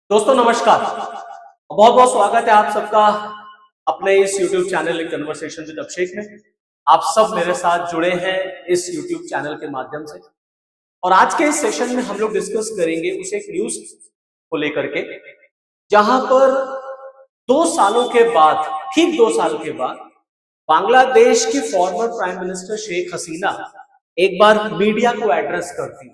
दोस्तों नमस्कार। बहुत बहुत स्वागत है आप सबका अपने इस YouTube चैनल कन्वर्सेशन विद अभिषेक में। आप सब मेरे साथ जुड़े हैं इस YouTube चैनल के माध्यम से और आज के इस सेशन में हम लोग डिस्कस करेंगे उस एक न्यूज को लेकर के जहां पर 2 सालों के बाद, ठीक 2 साल के बाद, बांग्लादेश की former prime minister Sheikh Hasina एक बार मीडिया को एड्रेस करती है।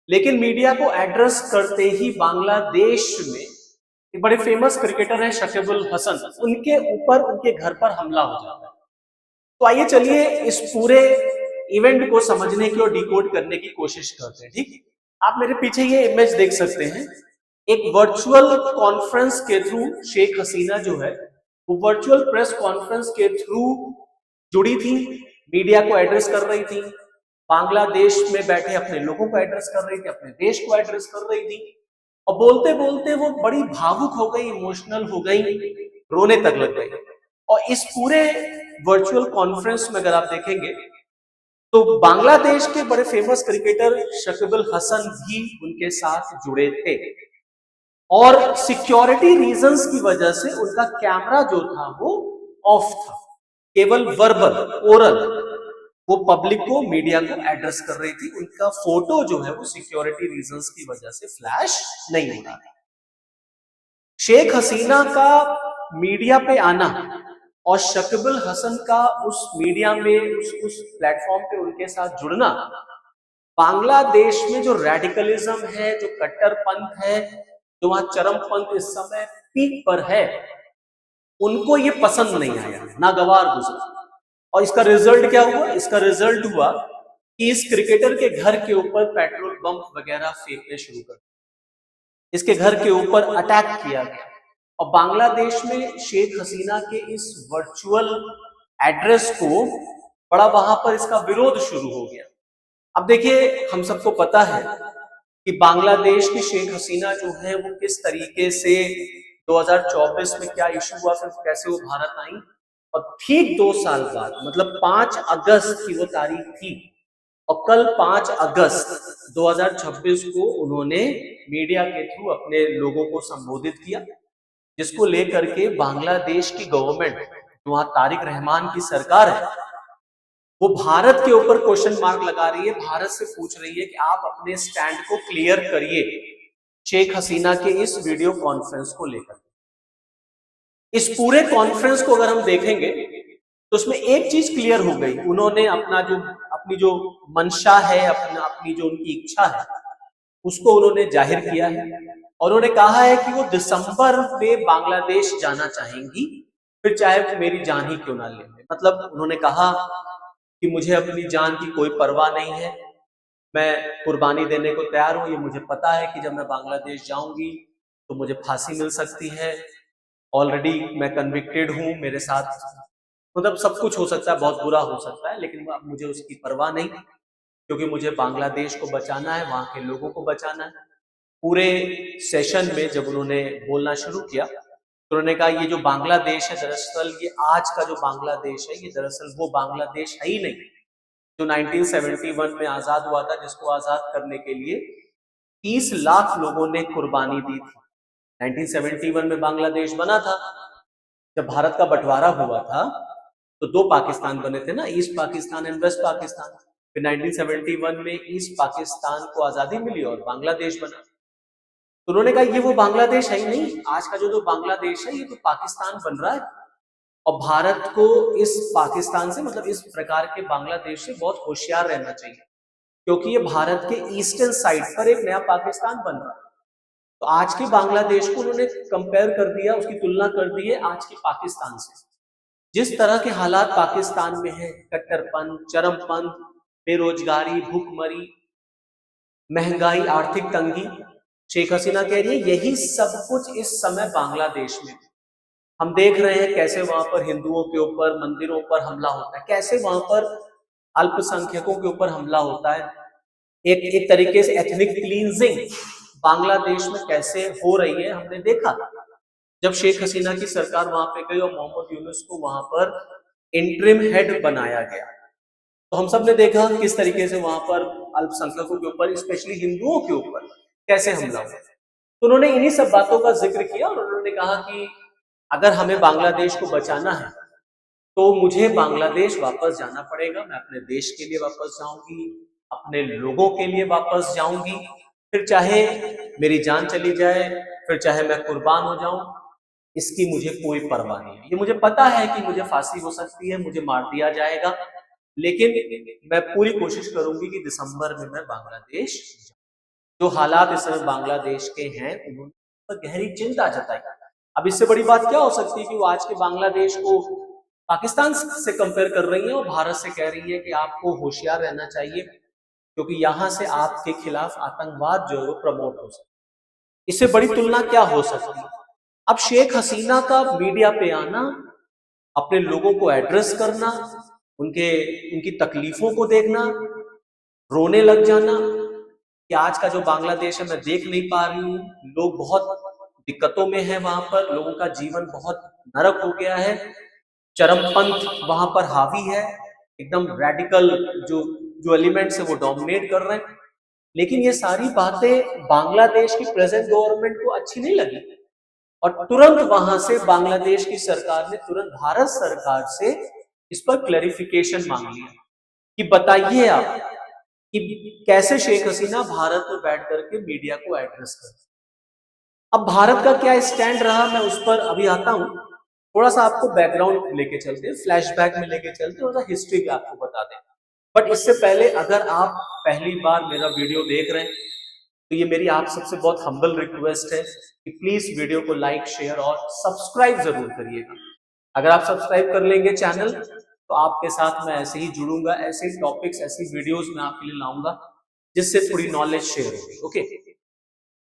लेकिन मीडिया को एड्रेस करते ही बांग्लादेश में एक बड़े फेमस क्रिकेटर हैं शकीबुल हसन, उनके ऊपर, उनके घर पर हमला हो जाता है। तो आइए चलिए इस पूरे इवेंट को समझने की और डिकोड करने की कोशिश करते हैं। ठीक, आप मेरे पीछे ये इमेज देख सकते हैं। एक वर्चुअल कॉन्फ्रेंस के थ्रू शेख हसीना जो है वो वर्चुअल प्रेस कॉन्फ्रेंस के थ्रू जुड़ी थी, मीडिया को एड्रेस कर रही थी, बांग्लादेश में बैठे अपने लोगों को एड्रेस कर रही थी, अपने देश को एड्रेस कर रही थी और बोलते बोलते वो बड़ी भावुक हो गई, इमोशनल हो गई, रोने तक लग गई। और इस पूरे वर्चुअल कॉन्फ्रेंस में अगर आप देखेंगे तो बांग्लादेश के बड़े फेमस क्रिकेटर शकीबुल हसन भी उनके साथ जुड़े थे और सिक्योरिटी रीजंस की वजह से उनका कैमरा जो था वो ऑफ था। केवल वर्बल, ओरल वो पब्लिक को, मीडिया को एड्रेस कर रही थी। उनका फोटो जो है वो सिक्योरिटी रीजंस की वजह से फ्लैश नहीं हो रहा है। शेख हसीना का मीडिया पे आना और शकीबुल हसन का उस मीडिया में, उस प्लेटफॉर्म पे उनके साथ जुड़ना बांग्लादेश में जो रेडिकलिज्म है, जो कट्टरपंथ है, जो वहां चरमपंथ इस समय पीक पर है, उनको ये पसंद नहीं आया, नागवार गुजरा। और इसका रिजल्ट क्या हुआ? इसका रिजल्ट हुआ कि इस क्रिकेटर के घर के ऊपर पेट्रोल बम वगैरह फेंकने शुरू कर, इसके घर के ऊपर अटैक किया गया और बांग्लादेश में शेख हसीना के इस वर्चुअल एड्रेस को बड़ा वहां पर इसका विरोध शुरू हो गया। अब देखिए, हम सबको पता है कि बांग्लादेश की शेख हसीना जो है वो किस तरीके से 2024 में क्या इशू हुआ, फिर कैसे वो भारत आई और ठीक 2 साल बाद, मतलब 5 अगस्त की वो तारीख थी और कल 5 अगस्त 2026 को उन्होंने मीडिया के थ्रू अपने लोगों को संबोधित किया, जिसको लेकर के बांग्लादेश की गवर्नमेंट, जो वहां तारिक रहमान की सरकार है, वो भारत के ऊपर क्वेश्चन मार्क लगा रही है, भारत से पूछ रही है कि आप अपने स्टैंड को क्लियर करिए शेख हसीना के इस वीडियो कॉन्फ्रेंस को लेकर। इस पूरे कॉन्फ्रेंस को अगर हम देखेंगे तो उसमें एक चीज क्लियर हो गई, उन्होंने अपनी जो मंशा है, अपनी जो उनकी इच्छा है, उसको उन्होंने जाहिर किया है और उन्होंने कहा है कि वो दिसंबर में बांग्लादेश जाना चाहेंगी, फिर चाहे मेरी जान ही क्यों ना ले। मतलब उन्होंने कहा कि मुझे अपनी जान की कोई परवाह नहीं है, मैं कुर्बानी देने को तैयार हूं। ये मुझे पता है कि जब मैं बांग्लादेश जाऊंगी तो मुझे फांसी मिल सकती है, ऑलरेडी मैं कन्विक्टेड हूं, मेरे साथ मतलब सब कुछ हो सकता है, बहुत बुरा हो सकता है, लेकिन मुझे उसकी परवाह नहीं, क्योंकि मुझे बांग्लादेश को बचाना है, वहां के लोगों को बचाना है। पूरे सेशन में जब उन्होंने बोलना शुरू किया तो उन्होंने कहा ये जो बांग्लादेश है, दरअसल ये आज का जो बांग्लादेश है, ये दरअसल वो बांग्लादेश है ही नहीं जो 1971 में आजाद हुआ था, जिसको आजाद करने के लिए 30 लाख लोगों ने कुर्बानी दी थी। 1971 में बांग्लादेश बना था। जब भारत का बंटवारा हुआ था तो 2 पाकिस्तान बने थे ना, east Pakistan and west Pakistan. फिर 1971 में ईस्ट पाकिस्तान को आजादी मिली और बांग्लादेश बना। तो उन्होंने कहा ये वो बांग्लादेश है ही नहीं, आज का जो बांग्लादेश है ये तो पाकिस्तान बन रहा है और भारत को इस पाकिस्तान से, मतलब इस प्रकार के बांग्लादेश से बहुत होशियार रहना चाहिए, क्योंकि ये भारत के ईस्टर्न साइड पर एक नया पाकिस्तान बन रहा है। तो आज के बांग्लादेश को उन्होंने कंपेयर कर दिया, उसकी तुलना कर दी है आज के पाकिस्तान से। जिस तरह के हालात पाकिस्तान में है, कट्टरपंथ, चरमपंथ, बेरोजगारी, भूखमरी, महंगाई, आर्थिक तंगी, शेख हसीना कह रही है यही सब कुछ इस समय बांग्लादेश में। हम देख रहे हैं कैसे वहां पर हिंदुओं के ऊपर, मंदिरों पर हमला होता है, कैसे वहां पर अल्पसंख्यकों के ऊपर हमला होता है। एक तरीके से एथनिक क्लींजिंग बांग्लादेश में कैसे हो रही है, हमने देखा जब शेख हसीना की सरकार वहां पे गई और मोहम्मद यूनुस को वहां पर इंटरिम हेड बनाया गया, तो हम सब ने देखा किस तरीके से वहां पर अल्पसंख्यकों के ऊपर, स्पेशली हिंदुओं के ऊपर कैसे हमला हुआ। तो उन्होंने इन्हीं सब बातों का जिक्र किया और उन्होंने कहा कि अगर हमें बांग्लादेश को बचाना है तो मुझे बांग्लादेश वापस जाना पड़ेगा, मैं अपने देश के लिए वापस जाऊंगी, अपने लोगों के लिए वापस जाऊंगी, फिर चाहे मेरी जान चली जाए, फिर चाहे मैं कुर्बान हो जाऊं, इसकी मुझे कोई परवाह नहीं है। ये मुझे पता है कि मुझे फांसी हो सकती है, मुझे मार दिया जाएगा, लेकिन मैं पूरी कोशिश करूंगी कि दिसंबर में मैं बांग्लादेश जाऊं। जो हालात इस समय बांग्लादेश के हैं उन्होंने गहरी चिंता जताई। अब इससे बड़ी बात क्या हो सकती है कि वो आज के बांग्लादेश को पाकिस्तान से कंपेयर कर रही है और भारत से कह रही है कि आपको होशियार रहना चाहिए क्योंकि यहां से आपके खिलाफ आतंकवाद जो है वो प्रमोट हो सकता है। इससे बड़ी तुलना क्या हो सकती है? अब शेख हसीना का मीडिया पे आना, अपने लोगों को एड्रेस करना, उनकी तकलीफों को देखना, रोने लग जाना कि आज का जो बांग्लादेश है मैं देख नहीं पा रही हूँ, लोग बहुत दिक्कतों में हैं, वहां पर लोगों का जीवन बहुत नरक हो गया है, चरमपंथ वहां पर हावी है, एकदम रेडिकल जो जो एलिमेंट्स है वो डोमिनेट कर रहे हैं। लेकिन ये सारी बातें बांग्लादेश की प्रेजेंट गवर्नमेंट को अच्छी नहीं लगी और तुरंत वहां से बांग्लादेश की सरकार ने तुरंत भारत सरकार से इस पर क्लैरिफिकेशन मांग लिया कि बताइए आप कि कैसे शेख हसीना भारत में बैठ करके मीडिया को एड्रेस कर। अब भारत का क्या स्टैंड रहा मैं उस पर अभी आता हूं, थोड़ा सा आपको बैकग्राउंड लेके चलते हैं, फ्लैशबैक में लेके चलते हैं, थोड़ा सा हिस्ट्री भी आपको बता दें। बट इससे पहले अगर आप पहली बार मेरा वीडियो देख रहे हैं तो ये मेरी आप सबसे बहुत हम्बल रिक्वेस्ट है कि प्लीज वीडियो को लाइक, शेयर और सब्सक्राइब जरूर करिएगा। अगर आप सब्सक्राइब कर लेंगे चैनल तो आपके साथ मैं ऐसे ही जुड़ूंगा, ऐसे टॉपिक्स, ऐसी वीडियोस मैं आपके लिए लाऊंगा जिससे थोड़ी नॉलेज शेयर होगी। ओके,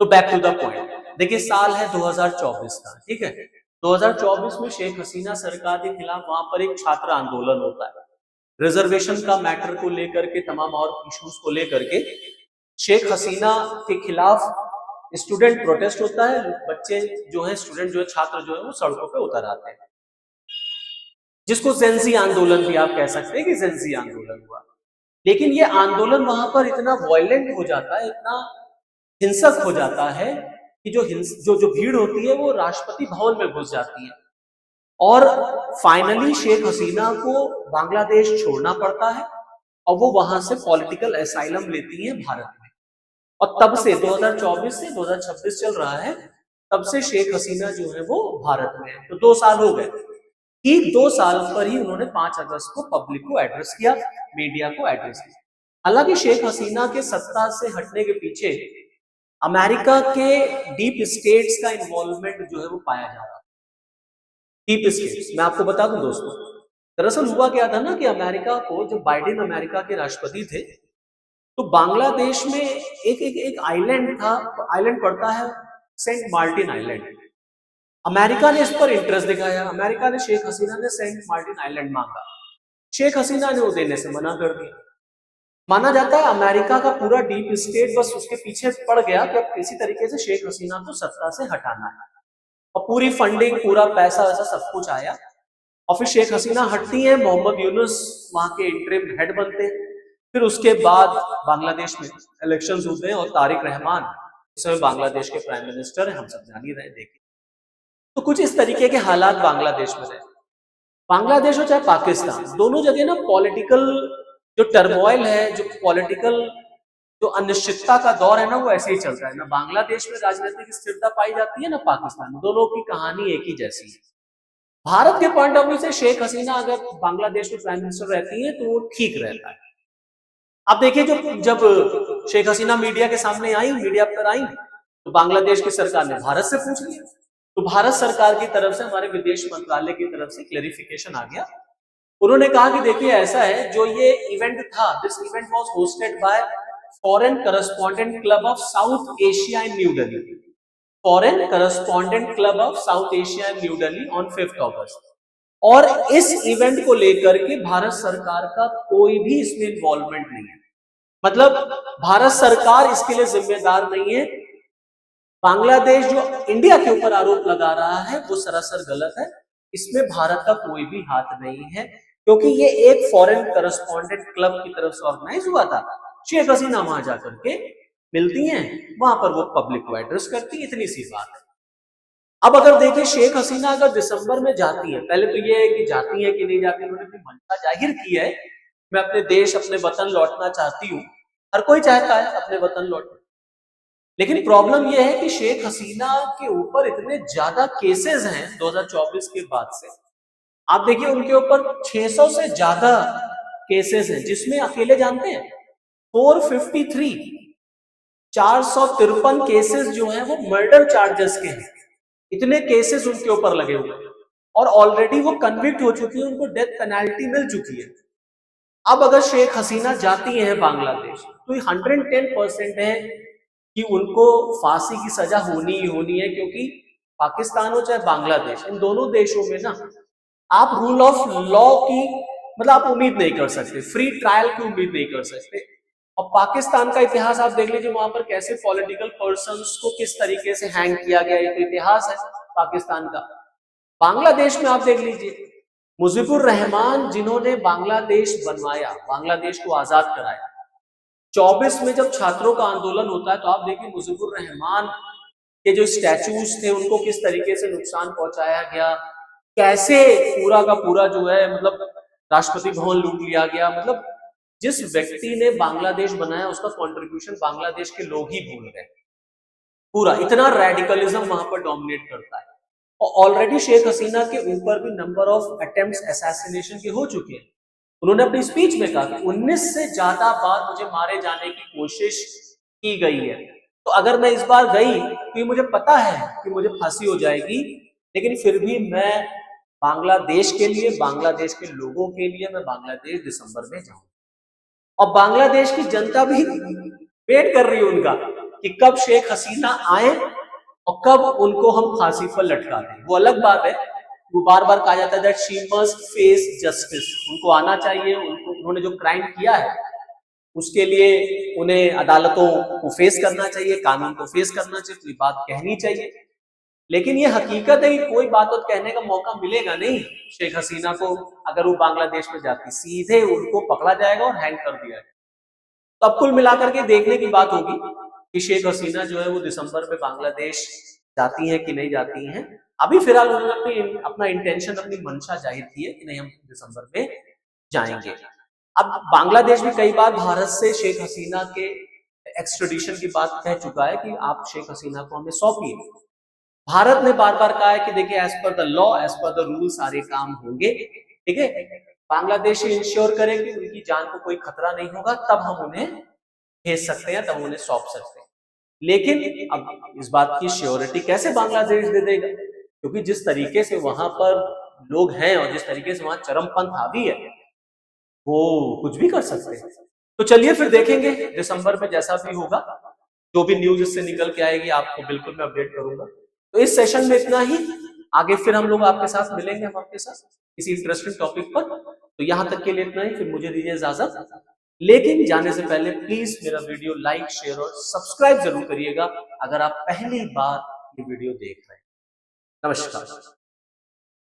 तो बैक टू द पॉइंट। देखिए साल है 2024 का, ठीक है। 2024 में शेख हसीना सरकार के खिलाफ वहां पर एक छात्र आंदोलन होता है, रिजर्वेशन का मैटर को लेकर के, तमाम और इश्यूज को लेकर के शेख हसीना के खिलाफ स्टूडेंट प्रोटेस्ट होता है। बच्चे जो है, स्टूडेंट जो है, छात्र जो है वो सड़कों पे उतर आते हैं, जिसको जेंजी आंदोलन भी आप कह सकते हैं कि जेंजी आंदोलन हुआ। लेकिन ये आंदोलन वहां पर इतना वायलेंट हो जाता है, इतना हिंसक हो जाता है कि जो भीड़ होती है वो राष्ट्रपति भवन में घुस जाती है और फाइनली शेख हसीना को बांग्लादेश छोड़ना पड़ता है और वो वहां से पॉलिटिकल एसाइलम लेती है भारत में। और तब से 2024 से 2026 चल रहा है, तब से शेख हसीना जो है वो भारत में है। तो 2 साल हो गए। ठीक 2 साल पर ही उन्होंने 5 अगस्त को पब्लिक को एड्रेस किया, मीडिया को एड्रेस किया। हालांकि शेख हसीना के सत्ता से हटने के पीछे अमेरिका के डीप स्टेट्स का इन्वॉल्वमेंट जो है वो पाया जा रहा है। डीप स्टेट्स मैं आपको बता दूं दोस्तों, दरअसल हुआ क्या था ना कि अमेरिका को, जब बाइडेन अमेरिका के राष्ट्रपति थे, तो बांग्लादेश में एक आइलैंड था, आइलैंड पड़ता है सेंट मार्टिन आइलैंड। अमेरिका ने इस पर इंटरेस्ट दिखाया, अमेरिका ने, शेख हसीना ने सेंट मार्टिन आइलैंड मांगा, शेख हसीना ने वो देने से मना कर दिया। माना जाता है अमेरिका का पूरा डीप स्टेट बस उसके पीछे पड़ गया कि अब किसी तरीके से शेख हसीना को सत्ता से हटाना है, और पूरी फंडिंग, पूरा पैसा वैसा सब कुछ आया और फिर शेख हसीना हटती है, मोहम्मद यूनुस वहां के इंटरिम हेड बनते हैं। फिर उसके बाद बांग्लादेश में इलेक्शंस होते हैं और तारिक रहमान इस समय बांग्लादेश के प्राइम मिनिस्टर हैं, हम सब जान ही रहे, देखिए। तो कुछ इस तरीके के हालात बांग्लादेश में रहे। बांग्लादेश हो चाहे पाकिस्तान, दोनों जगह ना पॉलिटिकल जो टर्मोइल है, जो पॉलिटिकल जो अनिश्चितता का दौर है ना, वो ऐसे ही चलता है। ना बांग्लादेश में राजनीतिक स्थिरता पाई जाती है, ना पाकिस्तान में, दोनों की कहानी एक ही जैसी है। भारत के पॉइंट ऑफ व्यू से शेख हसीना अगर बांग्लादेश में प्राइम मिनिस्टर रहती है तो वो ठीक रहता है। अब देखिए, जब शेख हसीना मीडिया के सामने आई, मीडिया पर आई, तो बांग्लादेश की सरकार ने भारत से पूछ लिया, तो भारत सरकार की तरफ से, हमारे विदेश मंत्रालय की तरफ से क्लेरिफिकेशन आ गया। उन्होंने कहा कि देखिए ऐसा है, जो ये इवेंट था, this event was hosted by foreign correspondent club of south Asia in new Delhi, foreign correspondent club of south Asia in new Delhi on 5 अगस्त। और इस इवेंट को लेकर के भारत सरकार का कोई भी इसमें इन्वॉल्वमेंट नहीं है, मतलब भारत सरकार इसके लिए जिम्मेदार नहीं है। बांग्लादेश जो इंडिया के ऊपर आरोप लगा रहा है वो सरासर गलत है, इसमें भारत का कोई भी हाथ नहीं है, क्योंकि ये एक फॉरेन करस्पॉन्डेंट क्लब की तरफ से ऑर्गेनाइज हुआ था। शेख हसीना वहां जाकर के मिलती हैं, वहां पर वो पब्लिक को एड्रेस करती है, इतनी सी बात है। अब अगर देखें शेख हसीना अगर दिसंबर में जाती है, पहले तो ये है कि जाती है कि नहीं जाती, उन्होंने अपनी मंशा जाहिर की है, मैं अपने देश अपने वतन लौटना चाहती हूँ, हर कोई चाहता है अपने वतन लौटना। लेकिन प्रॉब्लम यह है कि शेख हसीना के ऊपर इतने ज्यादा केसेस हैं 2024 के बाद से, आप देखिए उनके ऊपर 600 से ज्यादा केसेस हैं, जिसमें अकेले जानते हैं 453 453 केसेस जो हैं वो मर्डर चार्जेस के हैं। इतने केसेस उनके ऊपर लगे हुए हैं और ऑलरेडी वो कन्विक्ट हो चुकी है, उनको डेथ पेनल्टी मिल चुकी है। अब अगर शेख हसीना जाती है बांग्लादेश तो ये 110% है कि उनको फांसी की सजा होनी ही होनी है, क्योंकि पाकिस्तान हो चाहे बांग्लादेश, इन दोनों देशों में ना आप रूल ऑफ लॉ की मतलब आप उम्मीद नहीं कर सकते, फ्री ट्रायल की उम्मीद नहीं कर सकते। और पाकिस्तान का इतिहास आप देख लीजिए, वहां पर कैसे पॉलिटिकल पर्सन्स को किस तरीके से हैंग किया गया, ये तो इतिहास है पाकिस्तान का। बांग्लादेश में आप देख लीजिए, मुजीबुर रहमान जिन्होंने बांग्लादेश बनवाया, बांग्लादेश को आजाद कराया, 24 में जब छात्रों का आंदोलन होता है तो आप देखिए मुजीबुर रहमान के जो स्टैचूज थे उनको किस तरीके से नुकसान पहुंचाया गया, कैसे पूरा का पूरा जो है मतलब राष्ट्रपति भवन लूट लिया गया। मतलब जिस व्यक्ति ने बांग्लादेश बनाया उसका कंट्रीब्यूशन बांग्लादेश के लोग ही भूल गए, पूरा इतना रेडिकलिज्म वहां पर डोमिनेट करता है। और ऑलरेडी शेख हसीना के ऊपर भी नंबर ऑफ अटेम्प्ट्स असैसिनेशन के हो चुके हैं। उन्होंने अपनी स्पीच में कहा कि 19 से ज्यादा बार मुझे मारे जाने की कोशिश की गई है, तो अगर मैं इस बार गई तो ये मुझे पता है कि मुझे फांसी हो जाएगी, लेकिन फिर भी मैं बांग्लादेश के लिए, बांग्लादेश के लोगों के लिए मैं बांग्लादेश दिसंबर में जाऊं। और बांग्लादेश की जनता भी वेट कर रही है उनका कि कब शेख हसीना आए और कब उनको हम फांसी पर लटका दें। वो अलग बात है, वो बार बार कहा जाता है that she must face justice, उनको आना चाहिए, उनको उन्होंने जो क्राइम किया है उसके लिए उन्हें अदालतों को फेस करना चाहिए, कानून को फेस करना चाहिए, कोई बात कहनी चाहिए। लेकिन ये हकीकत है कि कोई बात कहने का मौका मिलेगा नहीं शेख हसीना को, अगर वो बांग्लादेश में जाती सीधे उनको पकड़ा जाएगा और हैंग कर दिया जाएगा। तो अब कुल मिलाकर के देखने की बात होगी कि शेख हसीना जो है वो दिसंबर में बांग्लादेश जाती है कि नहीं जाती हैं। अभी फिलहाल उन्होंने अपना इंटेंशन, अपनी मंशा जाहिर की है कि नहीं हम दिसंबर में जाएंगे। अब बांग्लादेश भी कई बार भारत से शेख हसीना के एक्सट्रेडिशन की बात कह चुका है कि आप शेख हसीना को हमें सौंपिए। भारत ने बार बार कहा है कि देखिए as per the law, as per the rule सारे काम होंगे, ठीक है। बांग्लादेश इंश्योर करें कि उनकी जान को कोई खतरा नहीं होगा, तब हम उन्हें भेज सकते हैं, तब उन्हें सौंप सकते हैं। लेकिन अब इस बात की श्योरिटी कैसे बांग्लादेश दे देगा, क्योंकि जिस तरीके से वहां पर लोग हैं और जिस तरीके से वहां चरमपंथ हावी है, वो कुछ भी कर सकते हैं। तो चलिए फिर देखेंगे दिसंबर में जैसा भी होगा, जो भी न्यूज इससे निकल के आएगी आपको बिल्कुल मैं अपडेट करूंगा। तो इस सेशन में इतना ही, आगे फिर हम लोग आपके साथ मिलेंगे, हम आपके साथ किसी इंटरेस्टिंग टॉपिक पर। तो यहां तक के लिए इतना ही, फिर मुझे दीजिए इजाजत। लेकिन जाने से पहले प्लीज मेरा वीडियो लाइक, शेयर और सब्सक्राइब जरूर करिएगा अगर आप पहली बार ये वीडियो देख रहे हैं। नमस्कार।